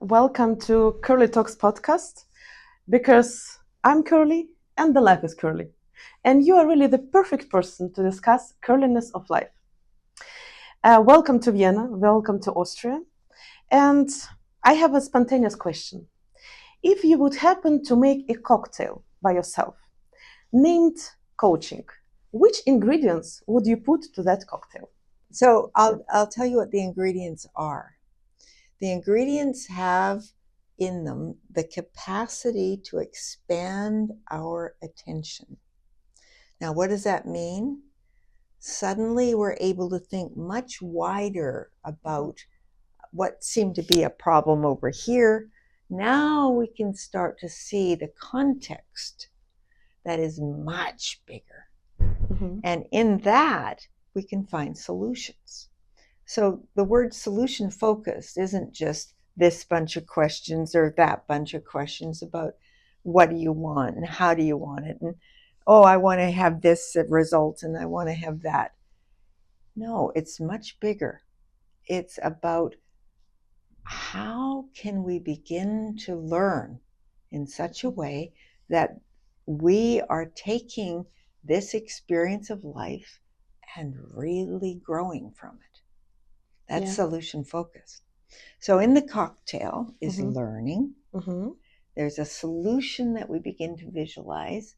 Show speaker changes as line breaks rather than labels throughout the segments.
Welcome to Curly Talks podcast because I'm curly and the life is curly. And you are really the perfect person to discuss curliness of life. Welcome to Vienna, welcome to Austria. And I have a spontaneous question. If you would happen to make a cocktail by yourself named coaching, which ingredients would you put to that cocktail?
So I'll tell you what the ingredients are. The ingredients have in them the capacity to expand our attention. Now, what does that mean? Suddenly we're able to think much wider about what seemed to be a problem over here. Now we can start to see the context that is much bigger.
Mm-hmm.
And in that, we can find solutions. So the word solution focused isn't just this bunch of questions or that bunch of questions about what do you want and how do you want it, and I want to have this result and I want to have that. No, it's much bigger. It's about how can we begin to learn in such a way that we are taking this experience of life and really growing from it. That's solution focused. So in the cocktail is learning.
Mm-hmm.
There's a solution that we begin to visualize.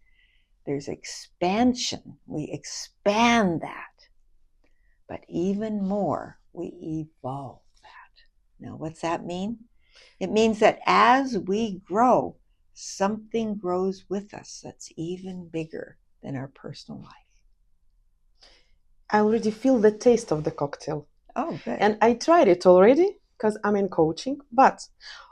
There's expansion. We expand that. But even more, we evolve that. Now, what's that mean? It means that as we grow, something grows with us that's even bigger than our personal life.
I already feel the taste of the cocktail.
Oh, good.
And I tried it already because I'm in coaching. But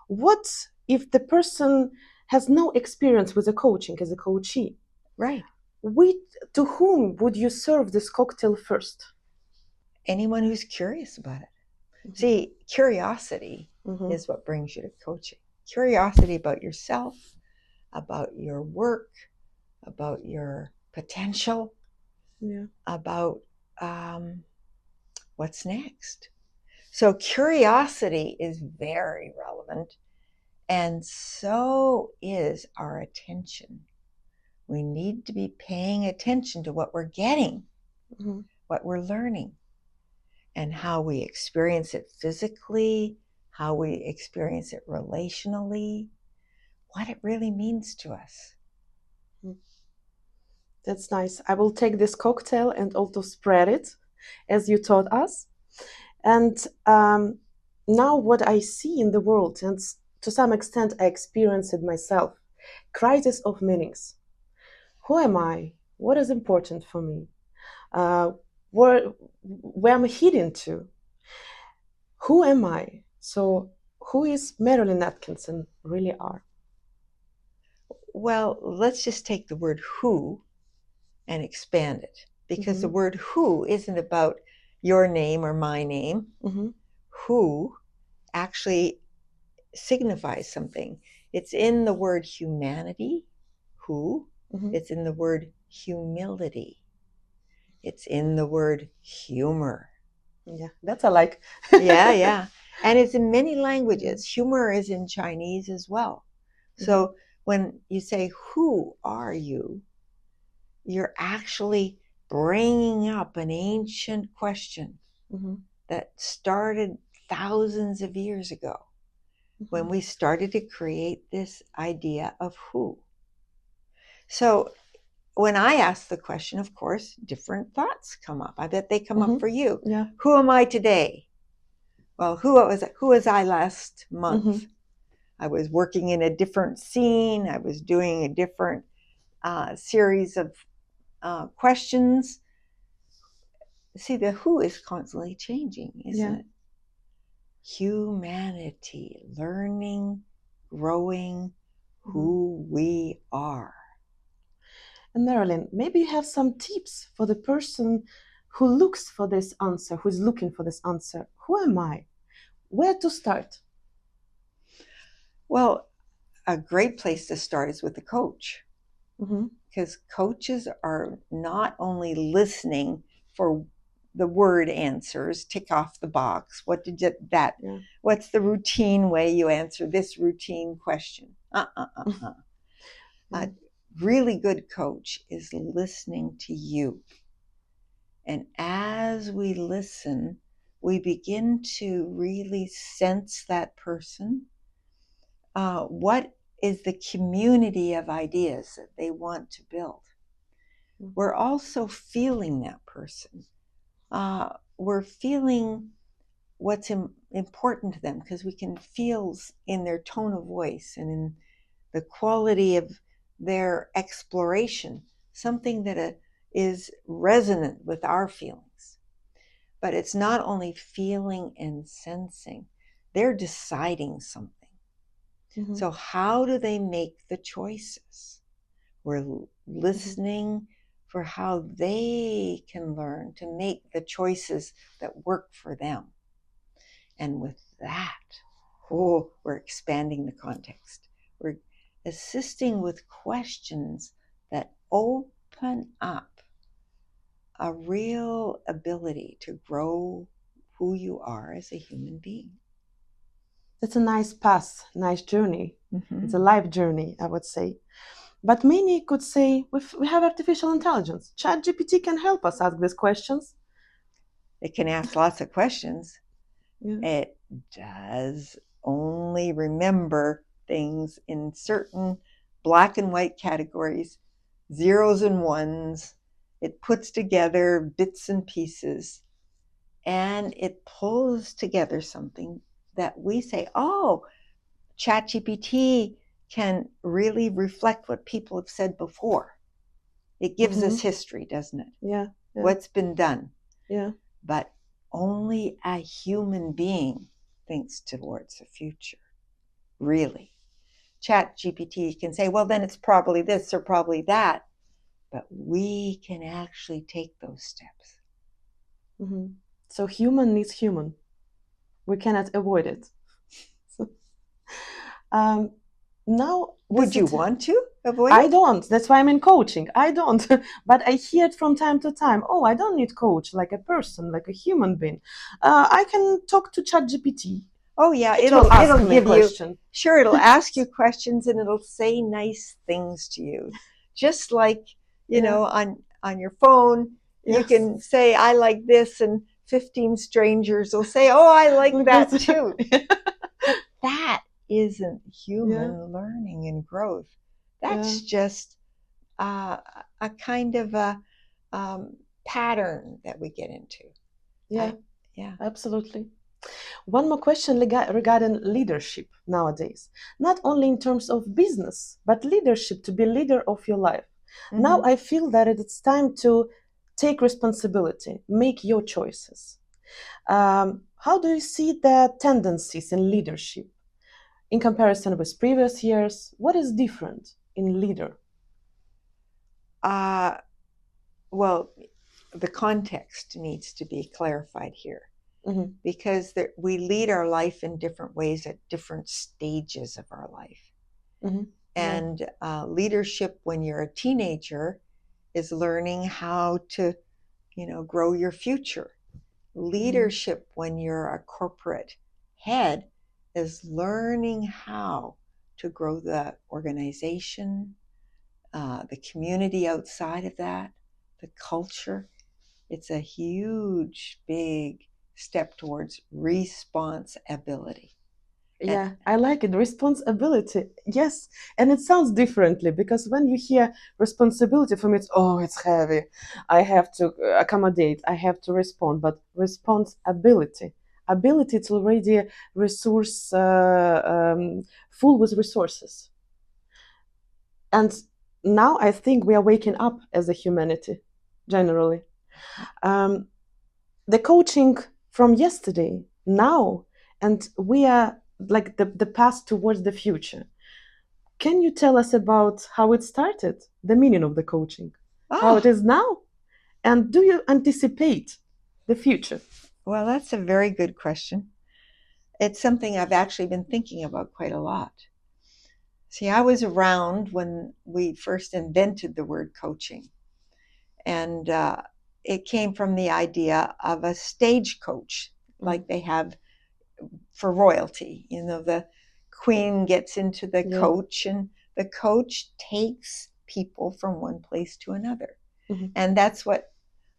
what if the person has no experience with the coaching as a coachee?
Right.
To whom would you serve this cocktail first?
Anyone who's curious about it. Mm-hmm. See, curiosity is what brings you to coaching. Curiosity about yourself, about your work, about your potential, about what's next. So curiosity is very relevant, and so is our attention. We need to be paying attention to what we're getting, what we're learning, and how we experience it physically, how we experience it relationally, what it really means to us.
That's nice. I will take this cocktail and also spread it as you taught us. And now what I see in the world, and to some extent I experience it myself, crisis of meanings. Who am I? What is important for me? Where am I heading to? Who am I? So who is Marilyn Atkinson really are?
Well, let's just take the word who and expand it, because the word who isn't about your name or my name. Who actually signifies something. It's in the word humanity, who. It's in the word humility. It's in the word humor.
Yeah, that's I like.
Yeah. And it's in many languages. Humor is in Chinese as well. So when you say, who are you? You're actually bringing up an ancient question that started thousands of years ago when we started to create this idea of who. So when I ask the question, of course, different thoughts come up. I bet they come up for you.
Yeah.
Who am I today? Well, who was I last month? I was working in a different scene. I was doing a different series of questions. See, the who is constantly changing, isn't it? Humanity, learning, growing, who we are.
And Marilyn, maybe you have some tips for the person who looks for this answer, who's looking for this answer. Who am I? Where to start?
Well, a great place to start is with the coach. Because coaches are not only listening for the word answers, tick off the box. What did that?
Yeah.
What's the routine way you answer this routine question? A really good coach is listening to you. And as we listen, we begin to really sense that person. What is the community of ideas that they want to build? We're also feeling that person. We're feeling what's important to them, because we can feel in their tone of voice and in the quality of their exploration something that is resonant with our feelings. But it's not only feeling and sensing, they're deciding something. Mm-hmm. So how do they make the choices? We're listening for how they can learn to make the choices that work for them. And with that, we're expanding the context. We're assisting with questions that open up a real ability to grow who you are as a human being.
It's a nice path, nice journey. Mm-hmm. It's a life journey, I would say. But many could say, we have artificial intelligence. ChatGPT can help us ask these questions.
It can ask lots of questions. Yeah. It does only remember things in certain black and white categories, zeros and ones. It puts together bits and pieces, and it pulls together something that we say, oh, ChatGPT can really reflect what people have said before. It gives us history, doesn't it?
Yeah.
What's been done.
Yeah.
But only a human being thinks towards the future, really. ChatGPT can say, well, then it's probably this or probably that. But we can actually take those steps.
Mm-hmm. So human needs human. We cannot avoid it. Now,
would you want to avoid it?
I don't. That's why I'm in coaching. I don't. But I hear it from time to time. Oh, I don't need coach like a person, like a human being. I can talk to ChatGPT.
Oh yeah, it'll give you. Sure, it'll ask you questions and it'll say nice things to you, just like you know on your phone. Yes. You can say I like this, and 15 strangers will say, oh, I like that too. That isn't human learning and growth. That's just a kind of a pattern that we get into.
Yeah, absolutely. One more question regarding leadership nowadays. Not only in terms of business, but leadership, to be leader of your life. Mm-hmm. Now I feel that it's time to take responsibility, make your choices. How do you see the tendencies in leadership in comparison with previous years? What is different in leader?
Well, the context needs to be clarified here. Mm-hmm. Because we lead our life in different ways at different stages of our life. Mm-hmm. And leadership when you're a teenager is learning how to, grow your future. Leadership when you're a corporate head is learning how to grow the organization, the community outside of that, the culture. It's a huge, big step towards responsibility.
Yeah, I like it. Responsibility. Yes. And it sounds differently because when you hear responsibility, for me, it's heavy. I have to accommodate. I have to respond. But responsibility. Ability is already resource, full with resources. And now I think we are waking up as a humanity, generally. The coaching from yesterday, now, and we are like the path towards the future. Can you tell us about how it started, the meaning of the coaching, how it is now, and do you anticipate the future?
Well, that's a very good question. It's something I've actually been thinking about quite a lot. See, I was around when we first invented the word coaching, and it came from the idea of a stagecoach, like they have for royalty. The queen gets into the
Yeah.
coach, and the coach takes people from one place to another.
Mhm.
And that's what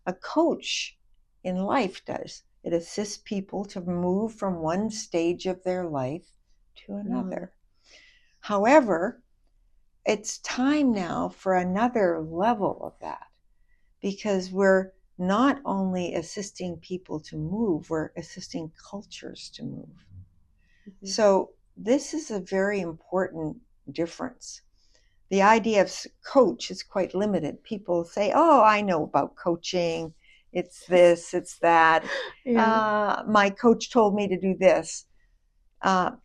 a coach in life does. It assists people to move from one stage of their life to another. However, it's time now for another level of that, because we're not only assisting people to move, we're assisting cultures to move. So this is a very important difference. The idea of coach is quite limited. People say, oh, I know about coaching. It's this, it's that.
Yeah.
My coach told me to do this.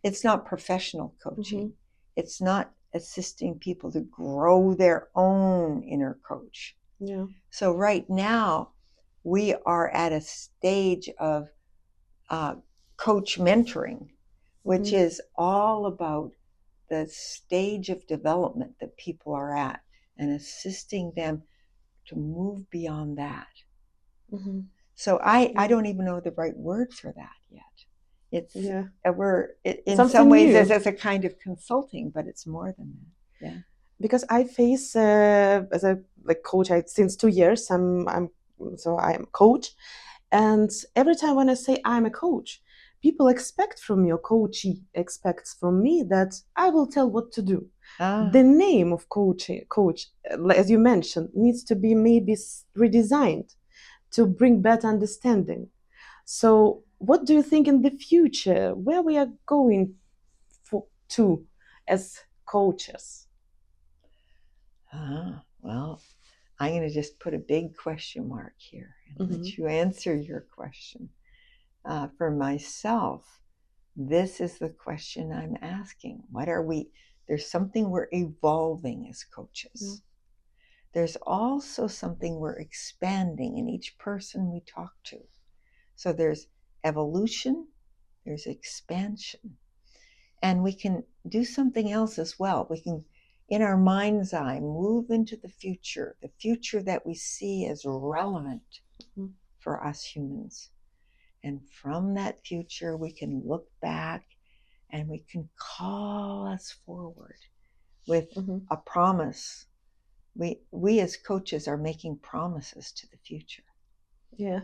It's not professional coaching. It's not assisting people to grow their own inner coach.
Yeah.
So right now, we are at a stage of coach mentoring, which is all about the stage of development that people are at and assisting them to move beyond that. So I don't even know the right word for that yet. It's we're in
Something
some ways
new.
as a kind of consulting, but it's more than that. Yeah.
Because I face as a coach since 2 years. I'm coach, and every time when I say I'm a coach, people expect from me, or coachee expects from me, that I will tell what to do. The name of coach, as you mentioned, needs to be maybe redesigned to bring better understanding. So, what do you think in the future, where we are going to as coaches?
Well, I'm going to just put a big question mark here and let you answer your question. For myself, this is the question I'm asking. What are we? There's something we're evolving as coaches. There's also something we're expanding in each person we talk to. So there's evolution, there's expansion. And we can do something else as well. We can, in our mind's eye, move into the future that we see as relevant for us humans. And from that future, we can look back and we can call us forward with a promise. We as coaches are making promises to the future.
Yeah.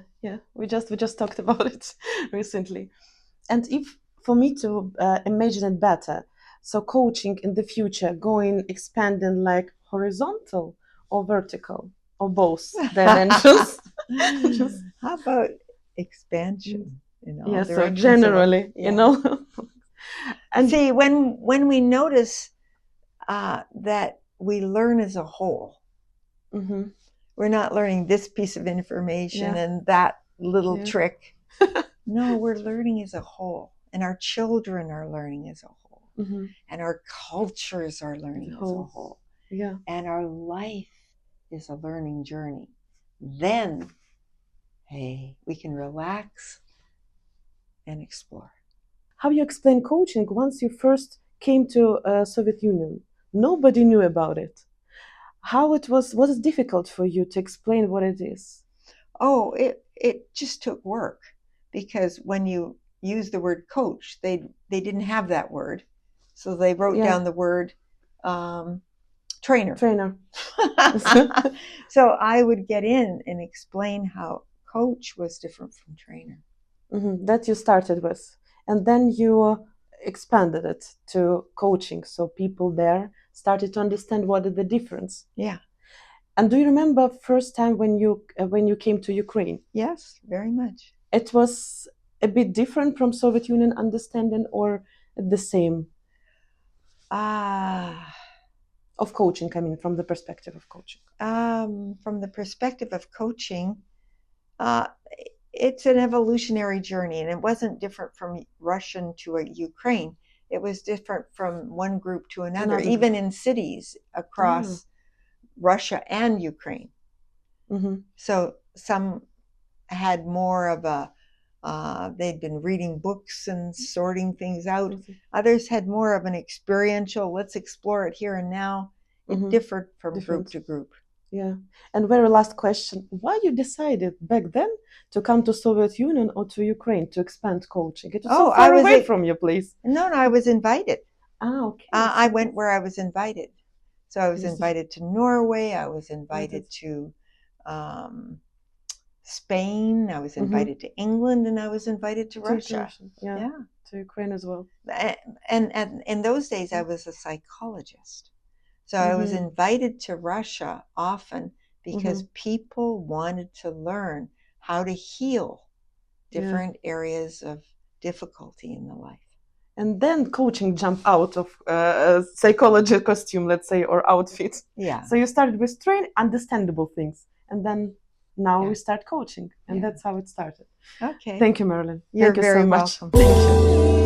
We just talked about it recently. And if for me to imagine it better, so coaching in the future going expanding like horizontal or vertical or both dimensions.
How about expansion in all directions?
So generally,
And see, when we notice that we learn as a whole, we're not learning this piece of information and that little trick. No, we're learning as a whole, and our children are learning as a whole, and our cultures are learning as a whole, and our life is a learning journey. Then, hey, we can relax and explore.
How you explain coaching once you first came to Soviet Union? Nobody knew about it. How it was it difficult for you to explain what it is?
Oh, it just took work, because when you use the word coach, they didn't have that word, so they wrote down the word trainer. So I would get in and explain how coach was different from trainer.
That you started with, and then you expanded it to coaching, so people there started to understand what is the difference.
Yeah.
And do you remember first time when you came to Ukraine?
Yes, very much.
It was a bit different from Soviet Union understanding, or the same? Of coaching, I mean, from the perspective of coaching.
From the perspective of coaching, it's an evolutionary journey, and it wasn't different from Russian to Ukraine. It was different from one group to another, even in cities across Russia and Ukraine. So some had more of a, they'd been reading books and sorting things out. Others had more of an experiential, let's explore it here and now. It differed from group to group.
Yeah. And very last question. Why you decided back then to come to Soviet Union or to Ukraine to expand coaching? It is so
Oh,
far away from your place.
no, I was invited.
Ah, okay.
I went where I was invited. So I was
Yes.
invited to Norway. I was
Got
invited
it.
to um, Spain. I was
Mm-hmm.
invited to England, and I was invited to
To
Russia.
Russia. Yeah.
Yeah.
To Ukraine as well.
And in those days, I was a psychologist. So I was
Mm-hmm.
invited to Russia often
Mm-hmm.
because people wanted to learn how to heal
Yeah.
different areas of difficulty in the life.
And then coaching jumped out of psychology costume, let's say, or outfit.
Yeah.
So you started with train understandable things, and then now
Yeah.
we start coaching, and
Yeah.
that's how it started.
Okay.
Thank you, Marilyn.
You're
Thank you so
very
much.
welcome.
Thank you.